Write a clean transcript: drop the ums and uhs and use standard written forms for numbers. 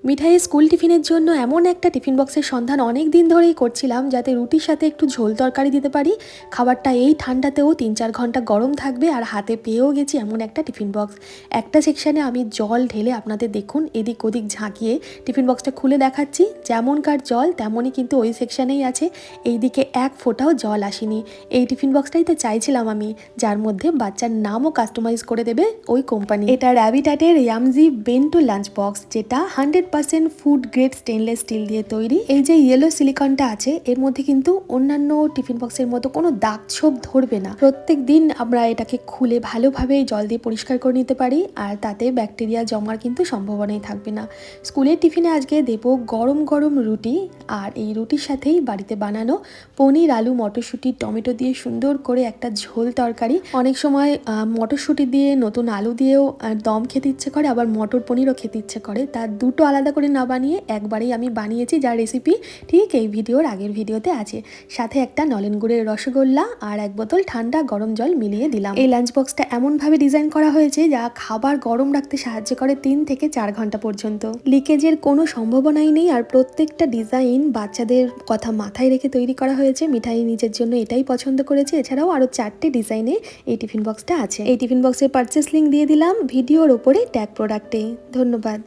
মিঠাইয়ের school টিফিনের জন্য এমন একটা টিফিন বক্সের সন্ধান অনেক দিন ধরেই করছিলাম, যাতে রুটির সাথে একটু ঝোল তরকারি দিতে পারি। খাবারটা এই ঠান্ডাতেও 3-4 ঘন্টা গরম থাকবে, আর হাতে পেয়েও গেছি এমন একটা টিফিন বক্স। একটা সেকশানে আমি জল ঢেলে আপনাদের দেখুন এদিক ওদিক ঝাঁকিয়ে টিফিন বক্সটা খুলে দেখাচ্ছি। যেমনকার জল তেমনই কিন্তু ওই সেকশানেই আছে। এইদিকে এক ফোঁটাও জল আসেনি। এই টিফিন বক্সটাই তো চাইছিলাম আমি, যার মধ্যে বাচ্চার নামও কাস্টমাইজ করে দেবে ওই কোম্পানি। এটা র্যাবিটাটের ইয়ামজি বেন্টো লাঞ্চ বক্স, যেটা 100% ফুড গ্রেড স্টেনলেস স্টিল দিয়ে তৈরি। এই যে ইয়েলো সিলিকনটা আছে এর মধ্যে কিন্তু অন্যান্য টিফিন বক্সের মতো কোনো দাগ ছোপ ধরবে না। প্রত্যেক দিন আমরা এটাকে খুলে ভালোভাবে জল দিয়ে পরিষ্কার করে নিতে পারি, আর তাতে ব্যাকটেরিয়া জমার কিন্তু সম্ভাবনাই থাকবে না। স্কুলের টিফিনে আজকে দেবো গরম গরম রুটি, আর এই রুটির সাথেই বাড়িতে বানানো পনির, আলু, মটরশুঁটি, টমেটো দিয়ে সুন্দর করে একটা ঝোল তরকারি। অনেক সময় মটরশুঁটি দিয়ে, নতুন আলু দিয়েও দম খেতে ইচ্ছে করে, আবার মটর পনিরও খেতে ইচ্ছে করে। তার দুটো আলাদা করে না বানিয়ে একবারেই আমি বানিয়েছি, যার রেসিপি ঠিক এই ভিডিওর আগের ভিডিওতে আছে। সাথে একটা নলেন গুড়ের রসগোল্লা আর এক বোতল ঠান্ডা গরম জল মিলিয়ে দিলাম। এই লাঞ্চ বক্সটা এমনভাবে ডিজাইন করা হয়েছে যা খাবার গরম রাখতে সাহায্য করে 3 থেকে 4 ঘন্টা পর্যন্ত। লিকেজের কোনো সম্ভাবনাই নেই, আর প্রত্যেকটা ডিজাইন বাচ্চাদের কথা মাথায় রেখে তৈরি করা হয়েছে। মিঠাই নিজের জন্য এটাই পছন্দ করেছে। এছাড়াও আরো 4টে ডিজাইনে এই টিফিন বক্সটা আছে। এই টিফিন বক্সের পারচেস লিঙ্ক দিয়ে দিলাম ভিডিওর ওপরে ট্যাগ প্রোডাক্টে। ধন্যবাদ।